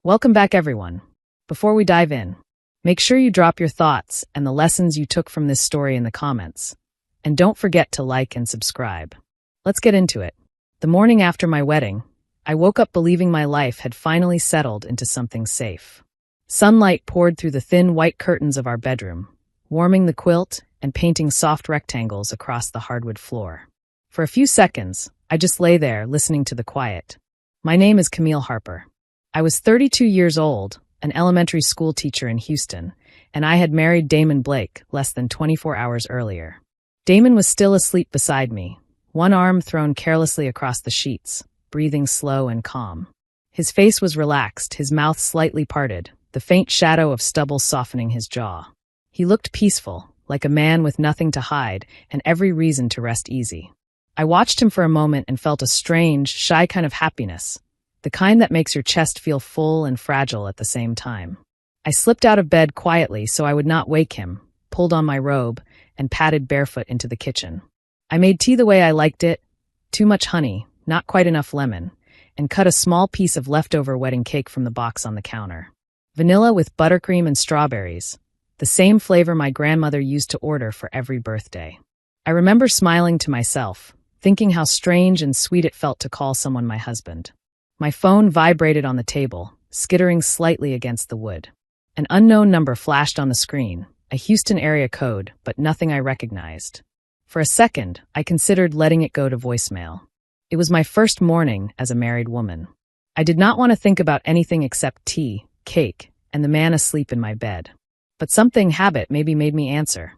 Welcome back, everyone. Before we dive in, make sure you drop your thoughts and the lessons you took from this story in the comments. And don't forget to like and subscribe. Let's get into it. The morning after my wedding, I woke up believing my life had finally settled into something safe. Sunlight poured through the thin white curtains of our bedroom, warming the quilt and painting soft rectangles across the hardwood floor. For a few seconds, I just lay there listening to the quiet. My name is Camille Harper. I was 32 years old, an elementary school teacher in Houston, and I had married Damon Blake less than 24 hours earlier. Damon was still asleep beside me, one arm thrown carelessly across the sheets, breathing slow and calm. His face was relaxed, his mouth slightly parted, the faint shadow of stubble softening his jaw. He looked peaceful, like a man with nothing to hide and every reason to rest easy. I watched him for a moment and felt a strange, shy kind of happiness, the kind that makes your chest feel full and fragile at the same time. I slipped out of bed quietly so I would not wake him, pulled on my robe, and padded barefoot into the kitchen. I made tea the way I liked it, too much honey, not quite enough lemon, and cut a small piece of leftover wedding cake from the box on the counter. Vanilla with buttercream and strawberries, the same flavor my grandmother used to order for every birthday. I remember smiling to myself, thinking how strange and sweet it felt to call someone my husband. My phone vibrated on the table, skittering slightly against the wood. An unknown number flashed on the screen, a Houston area code, but nothing I recognized. For a second, I considered letting it go to voicemail. It was my first morning as a married woman. I did not want to think about anything except tea, cake, and the man asleep in my bed. But something habit maybe made me answer.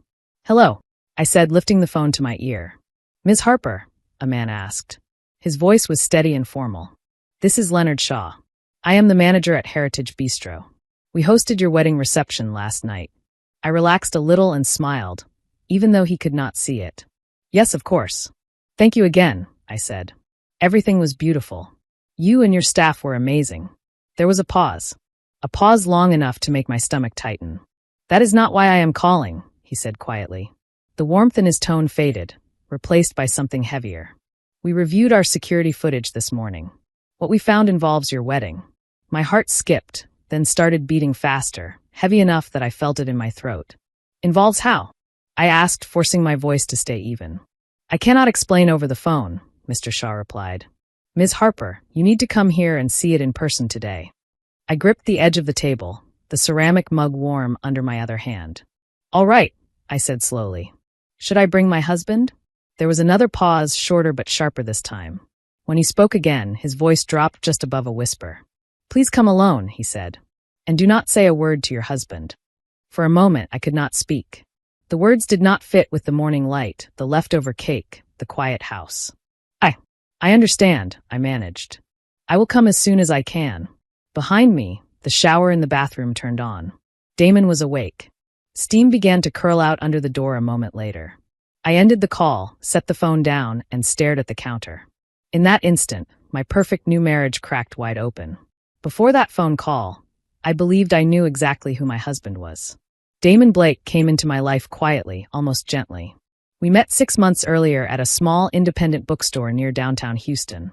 "Hello," I said, lifting the phone to my ear. "Ms. Harper?" a man asked. His voice was steady and formal. "This is Leonard Shaw. I am the manager at Heritage Bistro. We hosted your wedding reception last night." I relaxed a little and smiled, even though he could not see it. "Yes, of course. Thank you again," I said. "Everything was beautiful. You and your staff were amazing." There was a pause long enough to make my stomach tighten. "That is not why I am calling," he said quietly. The warmth in his tone faded, replaced by something heavier. "We reviewed our security footage this morning. What we found involves your wedding." My heart skipped, then started beating faster, heavy enough that I felt it in my throat. "Involves how?" I asked, forcing my voice to stay even. "I cannot explain over the phone," Mr. Shaw replied. "Ms. Harper, you need to come here and see it in person today." I gripped the edge of the table, the ceramic mug warm under my other hand. "All right," I said slowly. "Should I bring my husband?" There was another pause, shorter but sharper this time. When he spoke again, his voice dropped just above a whisper. "Please come alone," he said. "And do not say a word to your husband." For a moment, I could not speak. The words did not fit with the morning light, the leftover cake, the quiet house. I understand," I managed. "I will come as soon as I can." Behind me, the shower in the bathroom turned on. Damon was awake. Steam began to curl out under the door a moment later. I ended the call, set the phone down, and stared at the counter. In that instant, my perfect new marriage cracked wide open. Before that phone call, I believed I knew exactly who my husband was. Damon Blake came into my life quietly, almost gently. We met 6 months earlier at a small independent bookstore near downtown Houston.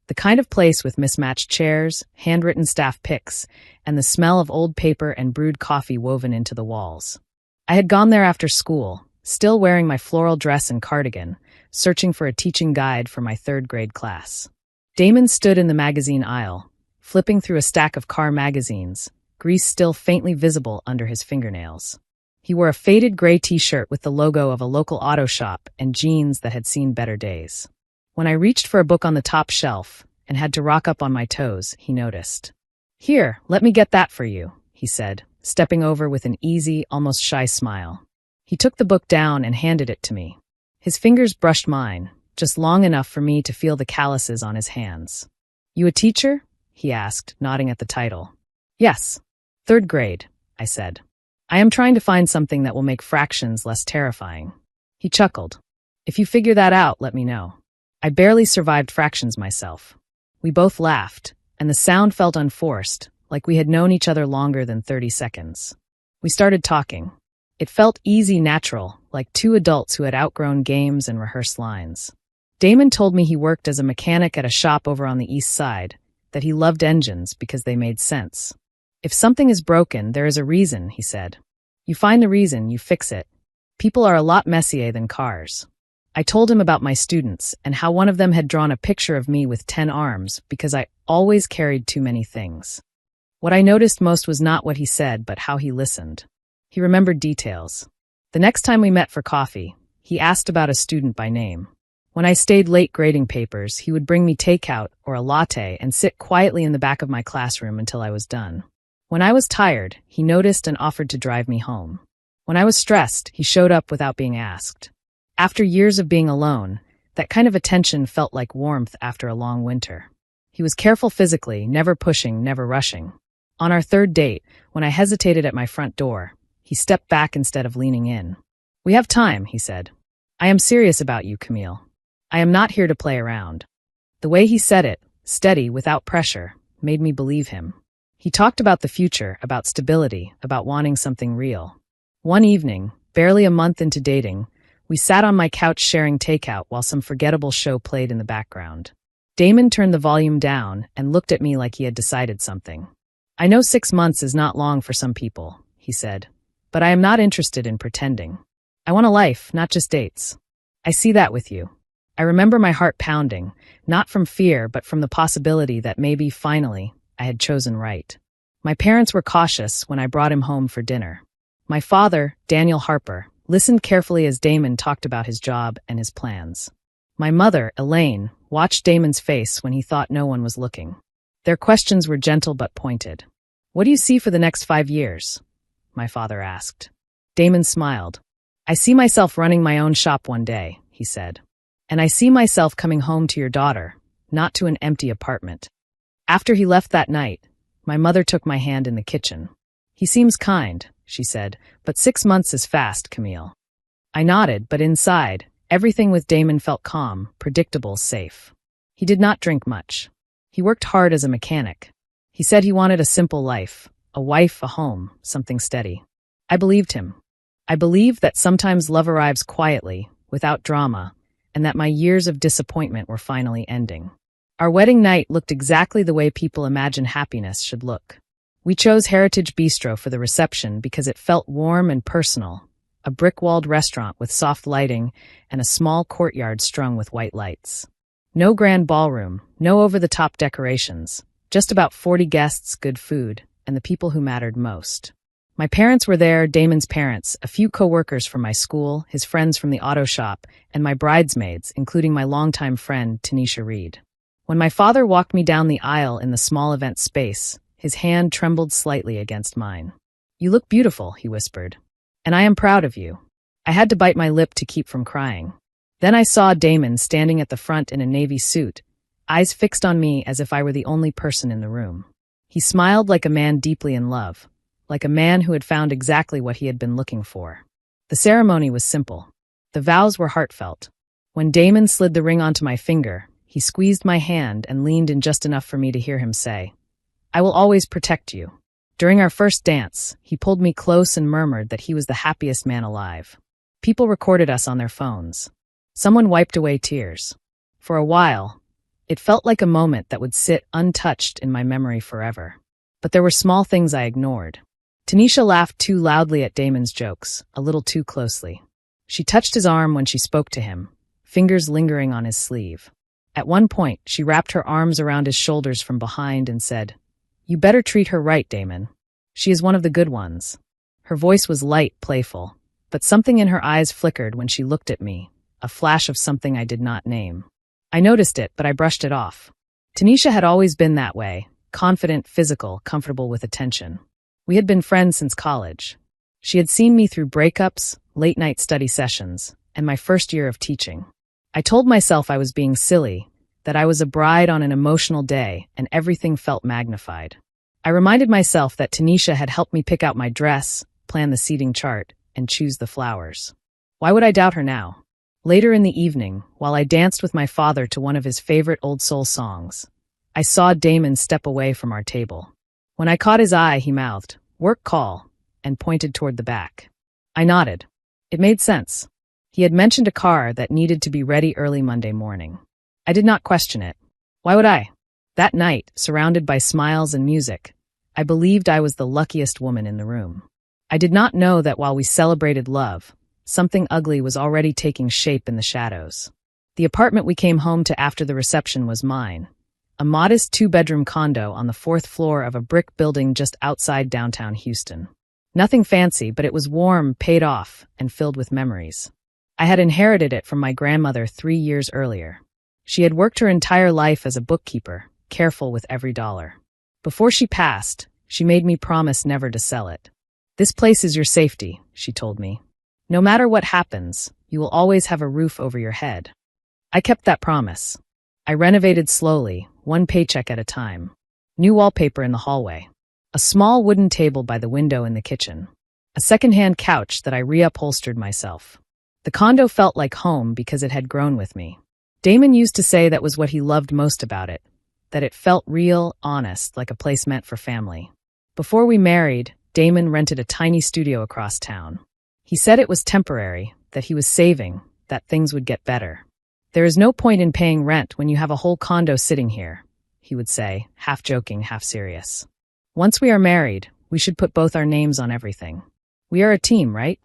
The kind of place with mismatched chairs, handwritten staff pics, and the smell of old paper and brewed coffee woven into the walls. I had gone there after school, still wearing my floral dress and cardigan, searching for a teaching guide for my 3rd grade class. Damon stood in the magazine aisle, flipping through a stack of car magazines, grease still faintly visible under his fingernails. He wore a faded gray t-shirt with the logo of a local auto shop and jeans that had seen better days. When I reached for a book on the top shelf and had to rock up on my toes, he noticed. "Here, let me get that for you," he said, stepping over with an easy, almost shy smile. He took the book down and handed it to me. His fingers brushed mine, just long enough for me to feel the calluses on his hands. "You a teacher?" he asked, nodding at the title. "Yes. 3rd grade," I said. "I am trying to find something that will make fractions less terrifying." He chuckled. "If you figure that out, let me know." I barely survived fractions myself. We both laughed, and the sound felt unforced, like we had known each other longer than 30 seconds. We started talking. It felt easy, natural, like two adults who had outgrown games and rehearsed lines. Damon told me he worked as a mechanic at a shop over on the east side, that he loved engines because they made sense. If something is broken, there is a reason, he said. You find the reason, you fix it. People are a lot messier than cars. I told him about my students and how one of them had drawn a picture of me with 10 arms because I always carried too many things. What I noticed most was not what he said, but how he listened. He remembered details. The next time we met for coffee, he asked about a student by name. When I stayed late grading papers, he would bring me takeout or a latte and sit quietly in the back of my classroom until I was done. When I was tired, he noticed and offered to drive me home. When I was stressed, he showed up without being asked. After years of being alone, that kind of attention felt like warmth after a long winter. He was careful physically, never pushing, never rushing. On our third date, when I hesitated at my front door, he stepped back instead of leaning in. We have time, he said. I am serious about you, Camille. I am not here to play around. The way he said it, steady, without pressure, made me believe him. He talked about the future, about stability, about wanting something real. One evening, barely a month into dating, we sat on my couch sharing takeout while some forgettable show played in the background. Damon turned the volume down and looked at me like he had decided something. I know 6 months is not long for some people, he said, but I am not interested in pretending. I want a life, not just dates. I see that with you. I remember my heart pounding, not from fear, but from the possibility that maybe, finally, I had chosen right. My parents were cautious when I brought him home for dinner. My father, Daniel Harper, listened carefully as Damon talked about his job and his plans. My mother, Elaine, watched Damon's face when he thought no one was looking. Their questions were gentle but pointed. What do you see for the next 5 years? My father asked. Damon smiled. I see myself running my own shop one day, he said. And I see myself coming home to your daughter, not to an empty apartment. After he left that night, my mother took my hand in the kitchen. He seems kind, she said, but 6 months is fast, Camille. I nodded, but inside, everything with Damon felt calm, predictable, safe. He did not drink much. He worked hard as a mechanic. He said he wanted a simple life, a wife, a home, something steady. I believed him. I believed that sometimes love arrives quietly, without drama, and that my years of disappointment were finally ending. Our wedding night looked exactly the way people imagine happiness should look. We chose Heritage Bistro for the reception because it felt warm and personal, a brick-walled restaurant with soft lighting and a small courtyard strung with white lights. No grand ballroom, no over-the-top decorations, just about 40 guests, good food, and the people who mattered most. My parents were there, Damon's parents, a few co-workers from my school, his friends from the auto shop, and my bridesmaids, including my longtime friend, Tanisha Reed. When my father walked me down the aisle in the small event space, his hand trembled slightly against mine. You look beautiful, he whispered. And I am proud of you. I had to bite my lip to keep from crying. Then I saw Damon standing at the front in a navy suit, eyes fixed on me as if I were the only person in the room. He smiled like a man deeply in love, like a man who had found exactly what he had been looking for. The ceremony was simple. The vows were heartfelt. When Damon slid the ring onto my finger, he squeezed my hand and leaned in just enough for me to hear him say, I will always protect you. During our first dance, he pulled me close and murmured that he was the happiest man alive. People recorded us on their phones. Someone wiped away tears. For a while, it felt like a moment that would sit untouched in my memory forever. But there were small things I ignored. Tanisha laughed too loudly at Damon's jokes, a little too closely. She touched his arm when she spoke to him, fingers lingering on his sleeve. At one point, she wrapped her arms around his shoulders from behind and said, You better treat her right, Damon. She is one of the good ones. Her voice was light, playful, but something in her eyes flickered when she looked at me, a flash of something I did not name. I noticed it, but I brushed it off. Tanisha had always been that way, confident, physical, comfortable with attention. We had been friends since college. She had seen me through breakups, late-night study sessions, and my first year of teaching. I told myself I was being silly, that I was a bride on an emotional day, and everything felt magnified. I reminded myself that Tanisha had helped me pick out my dress, plan the seating chart, and choose the flowers. Why would I doubt her now? Later in the evening, while I danced with my father to one of his favorite old soul songs, I saw Damon step away from our table. When I caught his eye, he mouthed, Work call, and pointed toward the back. I nodded. It made sense. He had mentioned a car that needed to be ready early Monday morning. I did not question it. Why would I? That night, surrounded by smiles and music, I believed I was the luckiest woman in the room. I did not know that while we celebrated love, something ugly was already taking shape in the shadows. The apartment we came home to after the reception was mine, a modest two-bedroom condo on the 4th floor of a brick building just outside downtown Houston. Nothing fancy, but it was warm, paid off, and filled with memories. I had inherited it from my grandmother 3 years earlier. She had worked her entire life as a bookkeeper, careful with every dollar. Before she passed, she made me promise never to sell it. "This place is your safety," she told me. "No matter what happens, you will always have a roof over your head." I kept that promise. I renovated slowly, one paycheck at a time. New wallpaper in the hallway. A small wooden table by the window in the kitchen. A second-hand couch that I reupholstered myself. The condo felt like home because it had grown with me. Damon used to say that was what he loved most about it, that it felt real, honest, like a place meant for family. Before we married, Damon rented a tiny studio across town. He said it was temporary, that he was saving, that things would get better. "There is no point in paying rent when you have a whole condo sitting here," he would say, half joking, half serious. "Once we are married, we should put both our names on everything. We are a team, right?"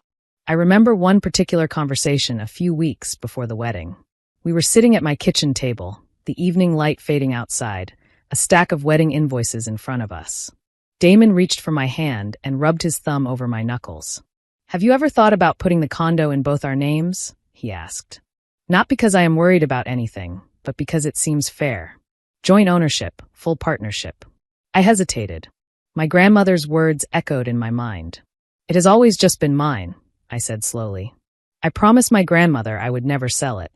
I remember one particular conversation a few weeks before the wedding. We were sitting at my kitchen table, the evening light fading outside, a stack of wedding invoices in front of us. Damon reached for my hand and rubbed his thumb over my knuckles. "Have you ever thought about putting the condo in both our names?" he asked. "Not because I am worried about anything, but because it seems fair. Joint ownership, full partnership." I hesitated. My grandmother's words echoed in my mind. "It has always just been mine," I said slowly. "I promised my grandmother I would never sell it."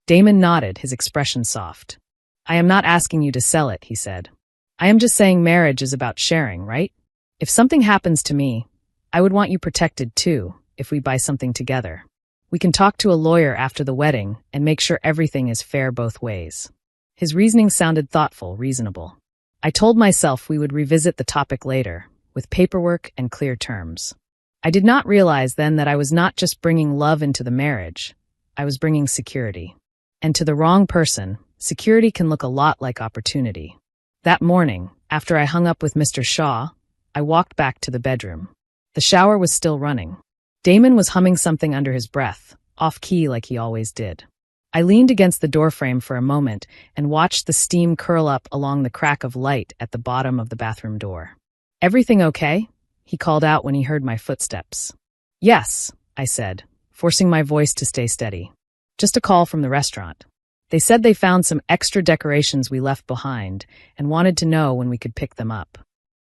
Damon nodded, his expression soft. "I am not asking you to sell it," he said. "I am just saying marriage is about sharing, right? If something happens to me, I would want you protected too, if we buy something together. We can talk to a lawyer after the wedding and make sure everything is fair both ways." His reasoning sounded thoughtful, reasonable. I told myself we would revisit the topic later, with paperwork and clear terms. I did not realize then that I was not just bringing love into the marriage, I was bringing security. And to the wrong person, security can look a lot like opportunity. That morning, after I hung up with Mr. Shaw, I walked back to the bedroom. The shower was still running. Damon was humming something under his breath, off-key like he always did. I leaned against the doorframe for a moment and watched the steam curl up along the crack of light at the bottom of the bathroom door. "Everything okay?" he called out when he heard my footsteps. "Yes," I said, forcing my voice to stay steady. "Just a call from the restaurant. They said they found some extra decorations we left behind and wanted to know when we could pick them up."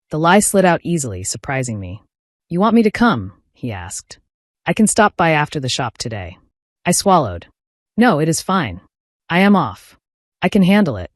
The lie slid out easily, surprising me. "You want me to come?" he asked. "I can stop by after the shop today." I swallowed. "No, it is fine. I am off. I can handle it."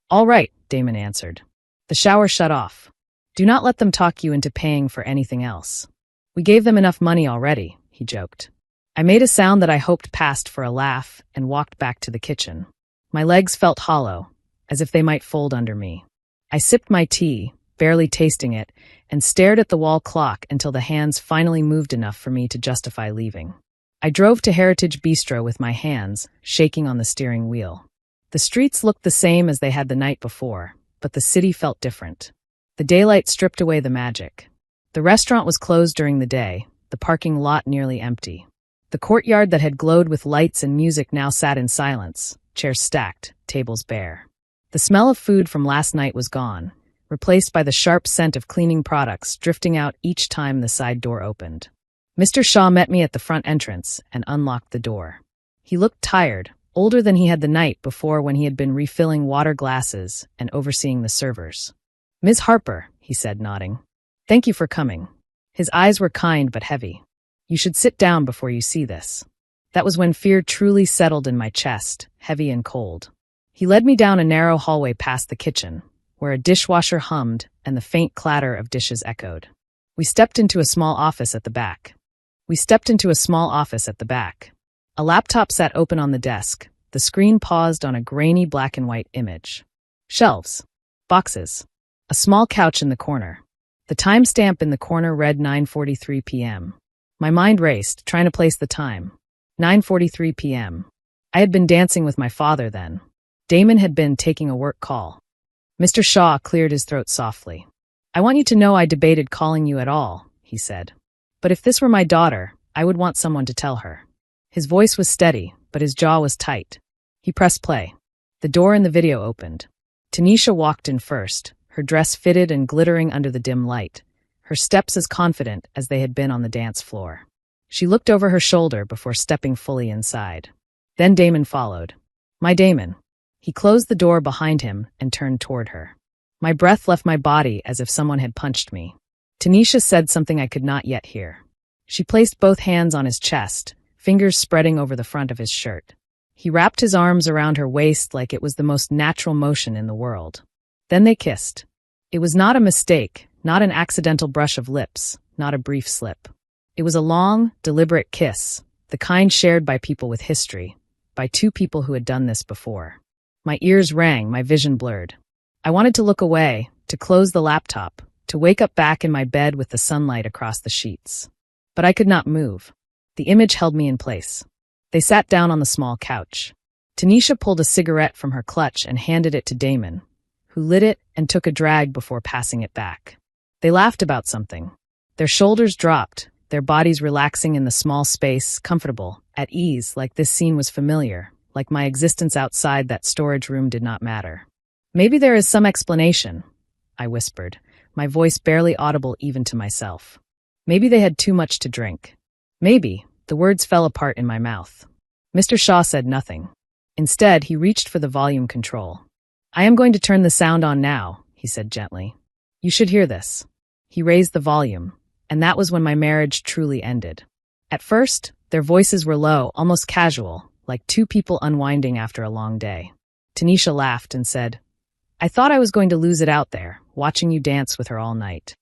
"All right," Damon answered. The shower shut off. "Do not let them talk you into paying for anything else. We gave them enough money already," he joked. I made a sound that I hoped passed for a laugh and walked back to the kitchen. My legs felt hollow, as if they might fold under me. I sipped my tea, barely tasting it, and stared at the wall clock until the hands finally moved enough for me to justify leaving. I drove to Heritage Bistro with my hands shaking on the steering wheel. The streets looked the same as they had the night before, but the city felt different. The daylight stripped away the magic. The restaurant was closed during the day, the parking lot nearly empty. The courtyard that had glowed with lights and music now sat in silence, chairs stacked, tables bare. The smell of food from last night was gone, replaced by the sharp scent of cleaning products drifting out each time the side door opened. Mr. Shaw met me at the front entrance and unlocked the door. He looked tired, older than he had the night before when he had been refilling water glasses and overseeing the servers. "Ms. Harper," he said, nodding. "Thank you for coming." His eyes were kind but heavy. "You should sit down before you see this." That was when fear truly settled in my chest, heavy and cold. He led me down a narrow hallway past the kitchen, where a dishwasher hummed and the faint clatter of dishes echoed. We stepped into a small office at the back. A laptop sat open on the desk, the screen paused on a grainy black and white image. Shelves. Boxes. A small couch in the corner. The timestamp in the corner read 9:43 p.m. My mind raced, trying to place the time. 9:43 p.m. I had been dancing with my father then. Damon had been taking a work call. Mr. Shaw cleared his throat softly. I want you to know I debated calling you at all, he said. But if this were my daughter, I would want someone to tell her. His voice was steady, but his jaw was tight. He pressed play. The door in the video opened. Tanisha walked in first, her dress fitted and glittering under the dim light, her steps as confident as they had been on the dance floor. She looked over her shoulder before stepping fully inside. Then Damon followed. My Damon. He closed the door behind him and turned toward her. My breath left my body as if someone had punched me. Tanisha said something I could not yet hear. She placed both hands on his chest, fingers spreading over the front of his shirt. He wrapped his arms around her waist like it was the most natural motion in the world. Then they kissed. It was not a mistake, not an accidental brush of lips, not a brief slip. It was a long, deliberate kiss, the kind shared by people with history, by two people who had done this before. My ears rang, my vision blurred. I wanted to look away, to close the laptop, to wake up back in my bed with the sunlight across the sheets. But I could not move. The image held me in place. They sat down on the small couch. Tanisha pulled a cigarette from her clutch and handed it to Damon, who lit it and took a drag before passing it back. They laughed about something. Their shoulders dropped, their bodies relaxing in the small space, comfortable, at ease, like this scene was familiar, like my existence outside that storage room did not matter. Maybe there is some explanation, I whispered, my voice barely audible even to myself. Maybe they had too much to drink. Maybe, the words fell apart in my mouth. Mr. Shaw said nothing. Instead, he reached for the volume control. I am going to turn the sound on now, he said gently. You should hear this. He raised the volume, and that was when my marriage truly ended. At first, their voices were low, almost casual, like two people unwinding after a long day. Tanisha laughed and said, I thought I was going to lose it out there, watching you dance with her all night.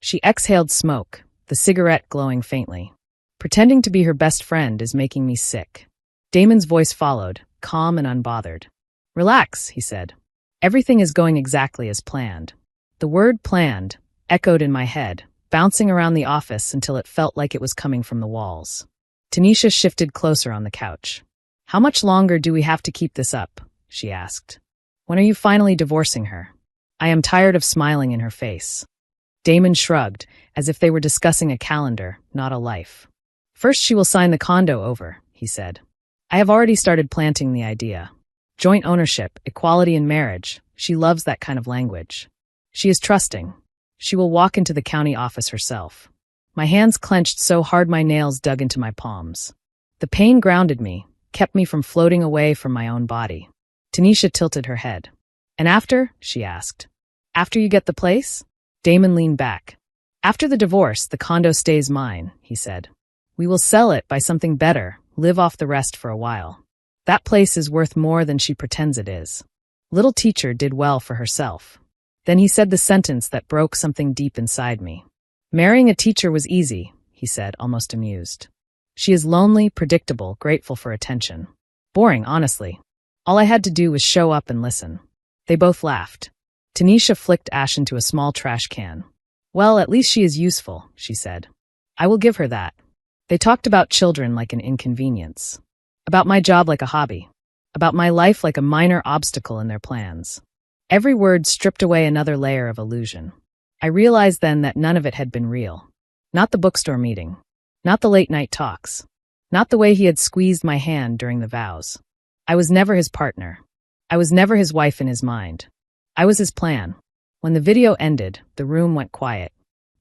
She exhaled smoke, the cigarette glowing faintly. Pretending to be her best friend is making me sick. Damon's voice followed, calm and unbothered. Relax, he said. Everything is going exactly as planned. The word planned echoed in my head, bouncing around the office until it felt like it was coming from the walls. Tanisha shifted closer on the couch. How much longer do we have to keep this up? She asked. When are you finally divorcing her? I am tired of smiling in her face. Damon shrugged, as if they were discussing a calendar, not a life. First she will sign the condo over, he said. I have already started planting the idea. Joint ownership, equality in marriage, she loves that kind of language. She is trusting. She will walk into the county office herself. My hands clenched so hard my nails dug into my palms. The pain grounded me, kept me from floating away from my own body. Tanisha tilted her head. And after? She asked. After you get the place? Damon leaned back. After the divorce, the condo stays mine, he said. We will sell it, buy something better, live off the rest for a while. That place is worth more than she pretends it is. Little teacher did well for herself. Then he said the sentence that broke something deep inside me. Marrying a teacher was easy, he said, almost amused. She is lonely, predictable, grateful for attention. Boring, honestly. All I had to do was show up and listen. They both laughed. Tanisha flicked ash into a small trash can. Well, at least she is useful, she said. I will give her that. They talked about children like an inconvenience. About my job like a hobby. About my life like a minor obstacle in their plans. Every word stripped away another layer of illusion. I realized then that none of it had been real. Not the bookstore meeting. Not the late-night talks. Not the way he had squeezed my hand during the vows. I was never his partner. I was never his wife in his mind. I was his plan. When the video ended, the room went quiet.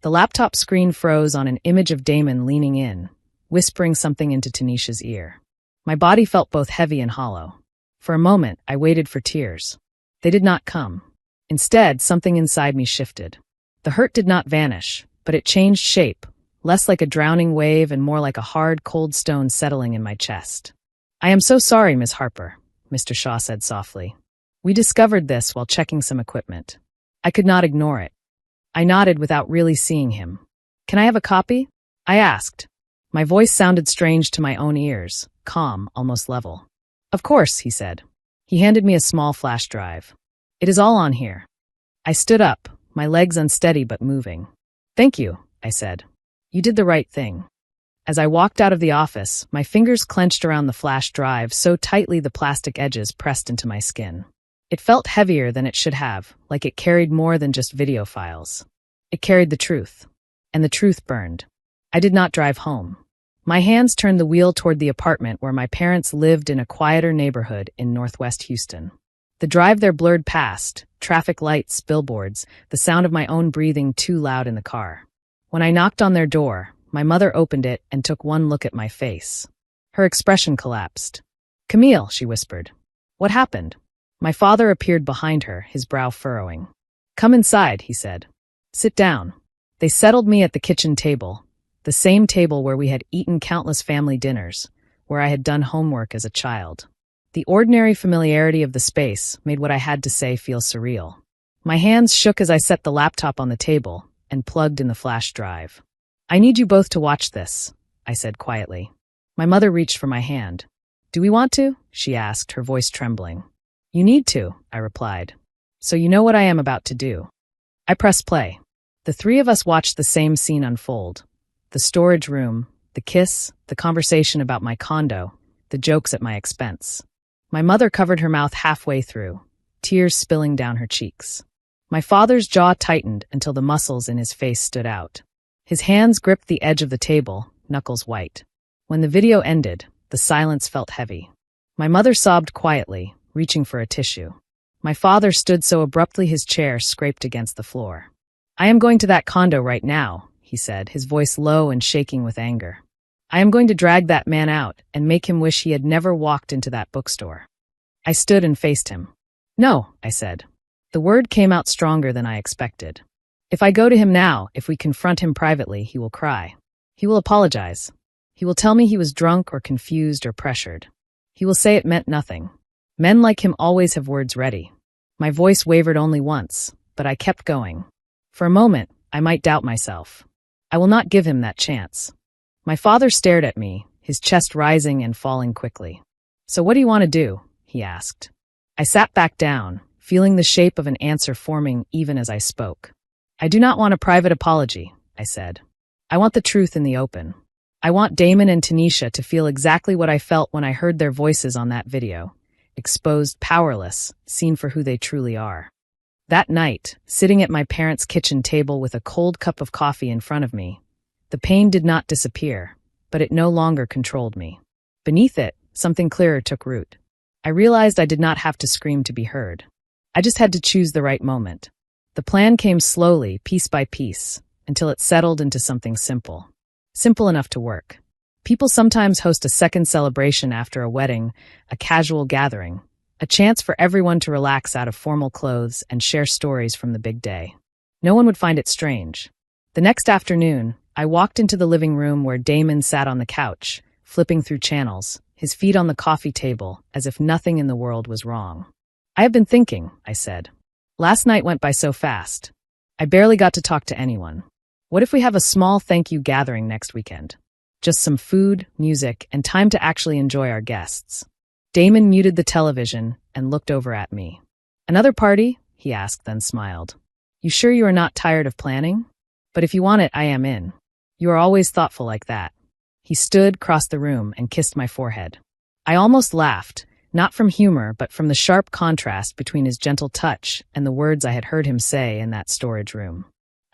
The laptop screen froze on an image of Damon leaning in, whispering something into Tanisha's ear. My body felt both heavy and hollow. For a moment, I waited for tears. They did not come. Instead, something inside me shifted. The hurt did not vanish, but it changed shape, less like a drowning wave and more like a hard, cold stone settling in my chest. I am so sorry, Miss Harper, Mr. Shaw said softly. We discovered this while checking some equipment. I could not ignore it. I nodded without really seeing him. Can I have a copy? I asked. My voice sounded strange to my own ears, calm, almost level. Of course, he said. He handed me a small flash drive. It is all on here. I stood up, my legs unsteady but moving. Thank you, I said. You did the right thing. As I walked out of the office, my fingers clenched around the flash drive so tightly the plastic edges pressed into my skin. It felt heavier than it should have, like it carried more than just video files. It carried the truth. And the truth burned. I did not drive home. My hands turned the wheel toward the apartment where my parents lived in a quieter neighborhood in Northwest Houston. The drive there blurred past, traffic lights, billboards, the sound of my own breathing too loud in the car. When I knocked on their door, my mother opened it and took one look at my face. Her expression collapsed. "Camille," she whispered. "What happened?" My father appeared behind her, his brow furrowing. "Come inside," he said. "Sit down." They settled me at the kitchen table, the same table where we had eaten countless family dinners, where I had done homework as a child. The ordinary familiarity of the space made what I had to say feel surreal. My hands shook as I set the laptop on the table and plugged in the flash drive. "I need you both to watch this," I said quietly. My mother reached for my hand. "Do we want to?" she asked, her voice trembling. "You need to," I replied. "So you know what I am about to do." I pressed play. The three of us watched the same scene unfold. The storage room, the kiss, the conversation about my condo, the jokes at my expense. My mother covered her mouth halfway through, tears spilling down her cheeks. My father's jaw tightened until the muscles in his face stood out. His hands gripped the edge of the table, knuckles white. When the video ended, the silence felt heavy. My mother sobbed quietly, reaching for a tissue. My father stood so abruptly his chair scraped against the floor. "I am going to that condo right now," he said, his voice low and shaking with anger. "I am going to drag that man out and make him wish he had never walked into that bookstore." I stood and faced him. "No," I said. The word came out stronger than I expected. "If I go to him now, if we confront him privately, he will cry. He will apologize. He will tell me he was drunk or confused or pressured. He will say it meant nothing. Men like him always have words ready." My voice wavered only once, but I kept going. For a moment, I might doubt myself. I will not give him that chance. My father stared at me, his chest rising and falling quickly. "So what do you want to do?" he asked. I sat back down, feeling the shape of an answer forming even as I spoke. "I do not want a private apology," I said. "I want the truth in the open. I want Damon and Tanisha to feel exactly what I felt when I heard their voices on that video. Exposed, powerless, seen for who they truly are." That night, sitting at my parents' kitchen table with a cold cup of coffee in front of me, the pain did not disappear, but it no longer controlled me. Beneath it, something clearer took root. I realized I did not have to scream to be heard. I just had to choose the right moment. The plan came slowly, piece by piece, until it settled into something simple. Simple enough to work. People sometimes host a second celebration after a wedding, a casual gathering, a chance for everyone to relax out of formal clothes and share stories from the big day. No one would find it strange. The next afternoon, I walked into the living room where Damon sat on the couch, flipping through channels, his feet on the coffee table, as if nothing in the world was wrong. "I have been thinking," I said. "Last night went by so fast. I barely got to talk to anyone. What if we have a small thank you gathering next weekend? Just some food, music, and time to actually enjoy our guests." Damon muted the television and looked over at me. "Another party?" he asked, then smiled. "You sure you are not tired of planning? But if you want it, I am in. You are always thoughtful like that." He stood, crossed the room, and kissed my forehead. I almost laughed, not from humor, but from the sharp contrast between his gentle touch and the words I had heard him say in that storage room.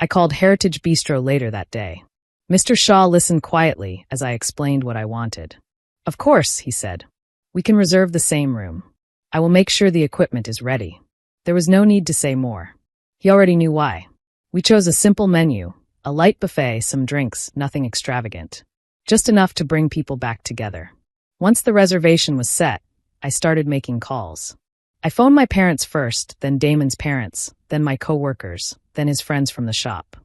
I called Heritage Bistro later that day. Mr. Shaw listened quietly as I explained what I wanted. "Of course," he said. "We can reserve the same room. I will make sure the equipment is ready." There was no need to say more. He already knew why. We chose a simple menu, a light buffet, some drinks, nothing extravagant. Just enough to bring people back together. Once the reservation was set, I started making calls. I phoned my parents first, then Damon's parents, then my co-workers, then his friends from the shop.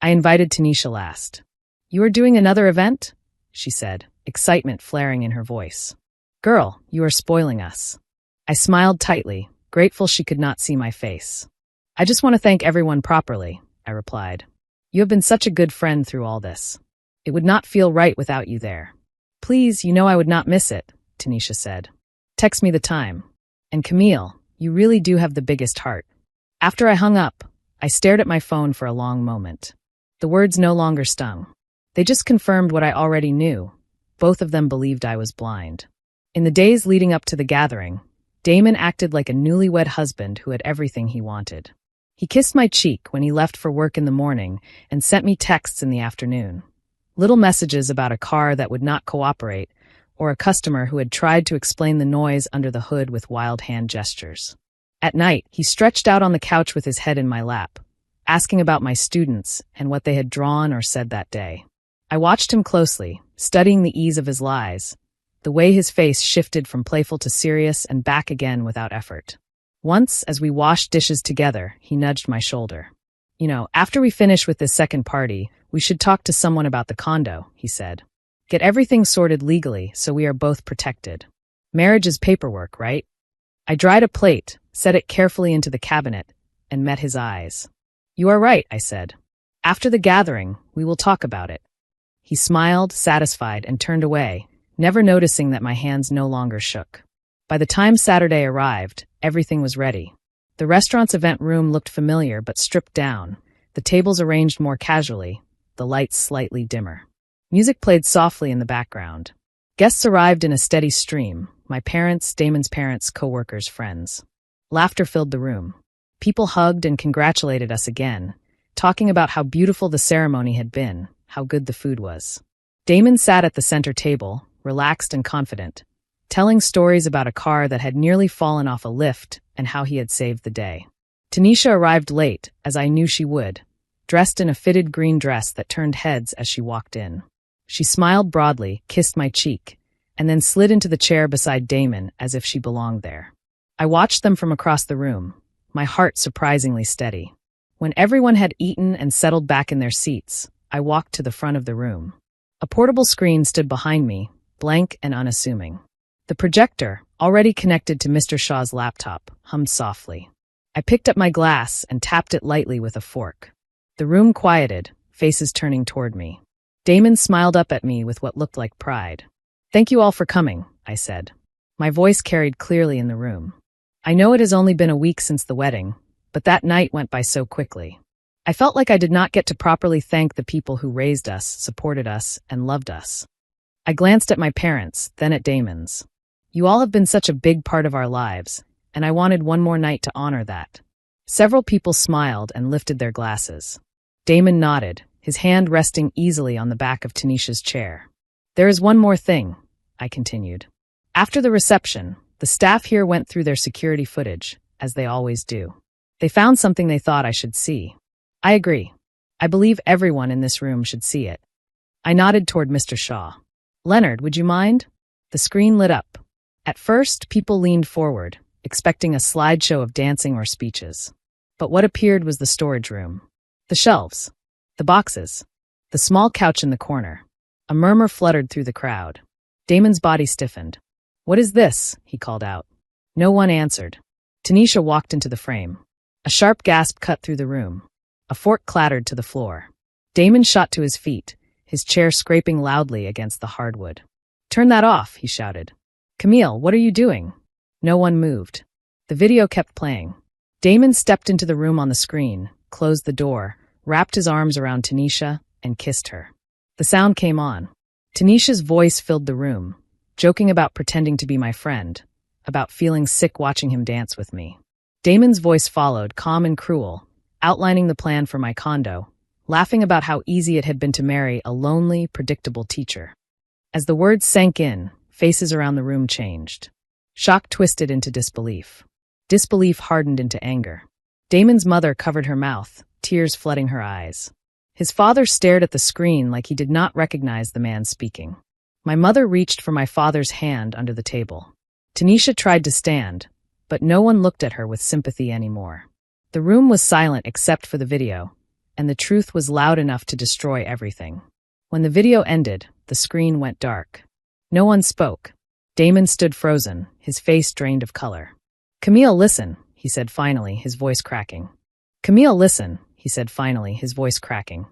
I invited Tanisha last. "You are doing another event?" she said, excitement flaring in her voice. "Girl, you are spoiling us." I smiled tightly, grateful she could not see my face. "I just want to thank everyone properly," I replied. "You have been such a good friend through all this. It would not feel right without you there." "Please, you know I would not miss it," Tanisha said. "Text me the time. And Camille, you really do have the biggest heart." After I hung up, I stared at my phone for a long moment. The words no longer stung. They just confirmed what I already knew. Both of them believed I was blind. In the days leading up to the gathering, Damon acted like a newlywed husband who had everything he wanted. He kissed my cheek when he left for work in the morning and sent me texts in the afternoon. Little messages about a car that would not cooperate, or a customer who had tried to explain the noise under the hood with wild hand gestures. At night, he stretched out on the couch with his head in my lap, asking about my students and what they had drawn or said that day. I watched him closely, studying the ease of his lies, the way his face shifted from playful to serious and back again without effort. Once, as we washed dishes together, he nudged my shoulder. After we finish with this second party, we should talk to someone about the condo, he said. Get everything sorted legally so we are both protected. Marriage is paperwork, right? I dried a plate, set it carefully into the cabinet, and met his eyes. You are right, I said. After the gathering, we will talk about it. He smiled, satisfied, and turned away, never noticing that my hands no longer shook. By the time Saturday arrived, everything was ready. The restaurant's event room looked familiar but stripped down, the tables arranged more casually, the lights slightly dimmer. Music played softly in the background. Guests arrived in a steady stream, my parents, Damon's parents, co-workers, friends. Laughter filled the room. People hugged and congratulated us again, talking about how beautiful the ceremony had been, how good the food was. Damon sat at the center table, relaxed and confident, telling stories about a car that had nearly fallen off a lift and how he had saved the day. Tanisha arrived late, as I knew she would, dressed in a fitted green dress that turned heads as she walked in. She smiled broadly, kissed my cheek, and then slid into the chair beside Damon as if she belonged there. I watched them from across the room, my heart surprisingly steady. When everyone had eaten and settled back in their seats, I walked to the front of the room. A portable screen stood behind me, blank and unassuming. The projector, already connected to Mr. Shaw's laptop, hummed softly. I picked up my glass and tapped it lightly with a fork. The room quieted, faces turning toward me. Damon smiled up at me with what looked like pride. Thank you all for coming, I said. My voice carried clearly in the room. I know it has only been a week since the wedding, but that night went by so quickly. I felt like I did not get to properly thank the people who raised us, supported us, and loved us. I glanced at my parents, then at Damon's. You all have been such a big part of our lives, and I wanted one more night to honor that. Several people smiled and lifted their glasses. Damon nodded, his hand resting easily on the back of Tanisha's chair. There is one more thing, I continued. After the reception, the staff here went through their security footage, as they always do. They found something they thought I should see. I agree. I believe everyone in this room should see it. I nodded toward Mr. Shaw. Leonard, would you mind? The screen lit up. At first, people leaned forward, expecting a slideshow of dancing or speeches. But what appeared was the storage room. The shelves. The boxes. The small couch in the corner. A murmur fluttered through the crowd. Damon's body stiffened. What is this? He called out. No one answered. Tanisha walked into the frame. A sharp gasp cut through the room. A fork clattered to the floor. Damon shot to his feet, his chair scraping loudly against the hardwood. Turn that off, he shouted. Camille, what are you doing? No one moved. The video kept playing. Damon stepped into the room on the screen, closed the door, wrapped his arms around Tanisha, and kissed her. The sound came on. Tanisha's voice filled the room, joking about pretending to be my friend, about feeling sick watching him dance with me. Damon's voice followed, calm and cruel, outlining the plan for my condo, laughing about how easy it had been to marry a lonely, predictable teacher. As the words sank in, faces around the room changed. Shock twisted into disbelief. Disbelief hardened into anger. Damon's mother covered her mouth, tears flooding her eyes. His father stared at the screen like he did not recognize the man speaking. My mother reached for my father's hand under the table. Tanisha tried to stand, but no one looked at her with sympathy anymore. The room was silent except for the video, and the truth was loud enough to destroy everything. When the video ended, the screen went dark. No one spoke. Damon stood frozen, his face drained of color. Camille, listen, he said finally, his voice cracking. Camille, listen, he said finally, his voice cracking.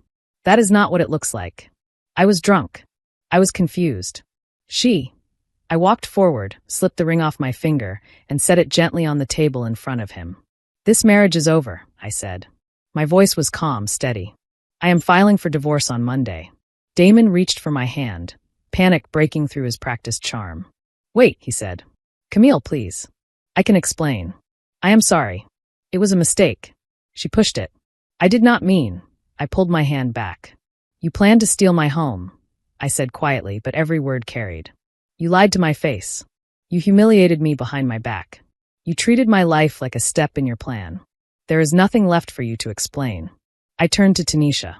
That is not what it looks like. I was drunk. I was confused. I walked forward, slipped the ring off my finger, and set it gently on the table in front of him. This marriage is over, I said. My voice was calm, steady. I am filing for divorce on Monday. Damon reached for my hand, panic breaking through his practiced charm. Wait, he said. Camille, please. I can explain. I am sorry. It was a mistake. She pushed it. I did not mean. I pulled my hand back. You planned to steal my home, I said quietly, but every word carried. You lied to my face. You humiliated me behind my back. You treated my life like a step in your plan. There is nothing left for you to explain. I turned to Tanisha.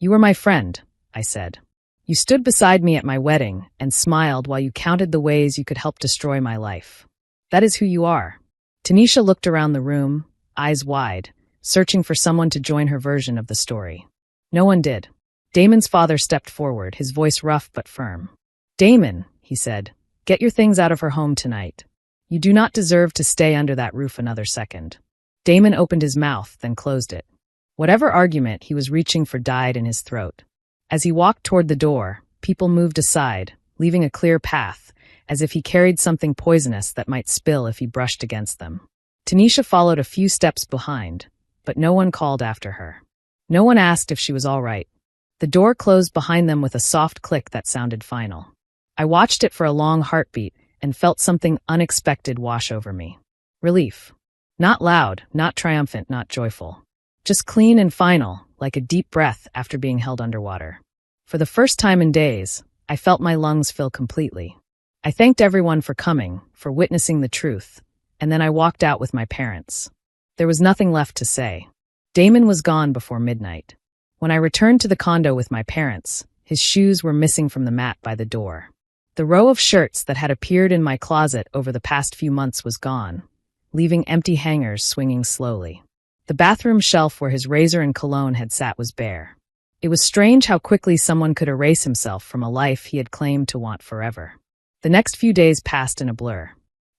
You were my friend, I said. You stood beside me at my wedding and smiled while you counted the ways you could help destroy my life. That is who you are. Tanisha looked around the room, eyes wide, searching for someone to join her version of the story. No one did. Damon's father stepped forward, his voice rough but firm. Damon, he said, get your things out of her home tonight. You do not deserve to stay under that roof another second. Damon opened his mouth, then closed it. Whatever argument he was reaching for died in his throat. As he walked toward the door, people moved aside, leaving a clear path, as if he carried something poisonous that might spill if he brushed against them. Tanisha followed a few steps behind, but no one called after her. No one asked if she was all right. The door closed behind them with a soft click that sounded final. I watched it for a long heartbeat and felt something unexpected wash over me. Relief. Not loud, not triumphant, not joyful. Just clean and final, like a deep breath after being held underwater. For the first time in days, I felt my lungs fill completely. I thanked everyone for coming, for witnessing the truth, and then I walked out with my parents. There was nothing left to say. Damon was gone before midnight. When I returned to the condo with my parents, his shoes were missing from the mat by the door. The row of shirts that had appeared in my closet over the past few months was gone, leaving empty hangers swinging slowly. The bathroom shelf where his razor and cologne had sat was bare. It was strange how quickly someone could erase himself from a life he had claimed to want forever. The next few days passed in a blur.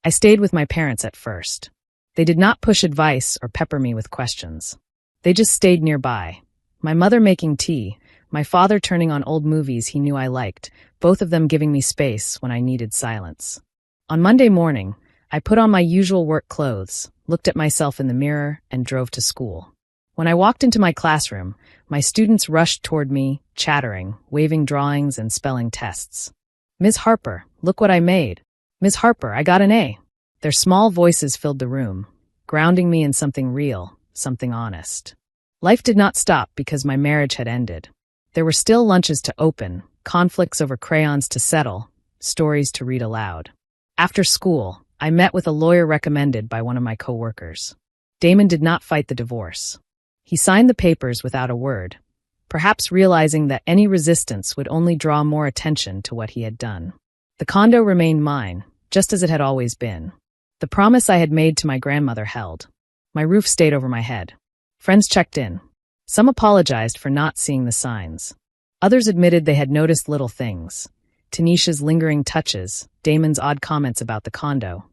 I stayed with my parents at first. They did not push advice or pepper me with questions. They just stayed nearby. My mother making tea, my father turning on old movies he knew I liked, both of them giving me space when I needed silence. On Monday morning, I put on my usual work clothes, looked at myself in the mirror, and drove to school. When I walked into my classroom, my students rushed toward me, chattering, waving drawings and spelling tests. Ms. Harper, look what I made. Ms. Harper, I got an A. Their small voices filled the room, grounding me in something real, something honest. Life did not stop because my marriage had ended. There were still lunches to open, conflicts over crayons to settle, stories to read aloud. After school, I met with a lawyer recommended by one of my coworkers. Damon did not fight the divorce. He signed the papers without a word, perhaps realizing that any resistance would only draw more attention to what he had done. The condo remained mine, just as it had always been. The promise I had made to my grandmother held. My roof stayed over my head. Friends checked in. Some apologized for not seeing the signs. Others admitted they had noticed little things. Tanisha's lingering touches, Damon's odd comments about the condo,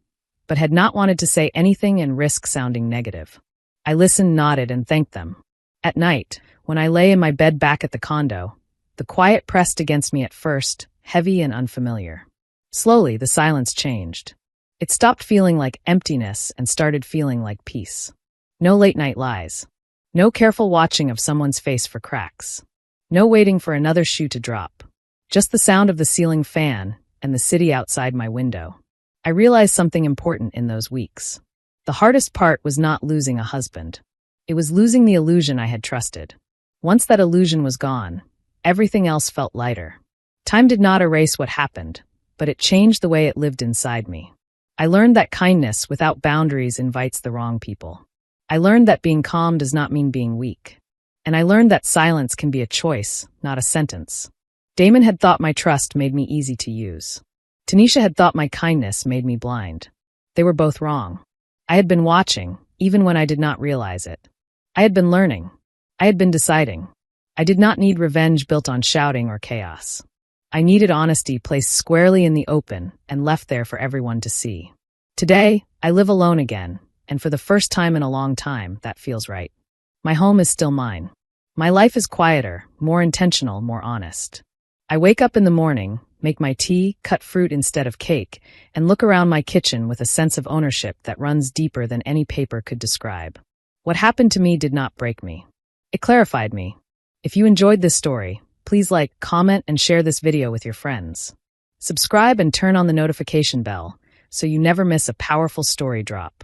but had not wanted to say anything and risk sounding negative. I listened, nodded, and thanked them. At night, when I lay in my bed back at the condo, the quiet pressed against me at first, heavy and unfamiliar. Slowly, the silence changed. It stopped feeling like emptiness and started feeling like peace. No late-night lies. No careful watching of someone's face for cracks. No waiting for another shoe to drop. Just the sound of the ceiling fan and the city outside my window. I realized something important in those weeks. The hardest part was not losing a husband. It was losing the illusion I had trusted. Once that illusion was gone, everything else felt lighter. Time did not erase what happened, but it changed the way it lived inside me. I learned that kindness without boundaries invites the wrong people. I learned that being calm does not mean being weak. And I learned that silence can be a choice, not a sentence. Damon had thought my trust made me easy to use. Tanisha had thought my kindness made me blind. They were both wrong. I had been watching, even when I did not realize it. I had been learning. I had been deciding. I did not need revenge built on shouting or chaos. I needed honesty placed squarely in the open and left there for everyone to see. Today, I live alone again, and for the first time in a long time, that feels right. My home is still mine. My life is quieter, more intentional, more honest. I wake up in the morning, make my tea, cut fruit instead of cake, and look around my kitchen with a sense of ownership that runs deeper than any paper could describe. What happened to me did not break me. It clarified me. If you enjoyed this story, please like, comment, and share this video with your friends. Subscribe and turn on the notification bell so you never miss a powerful story drop.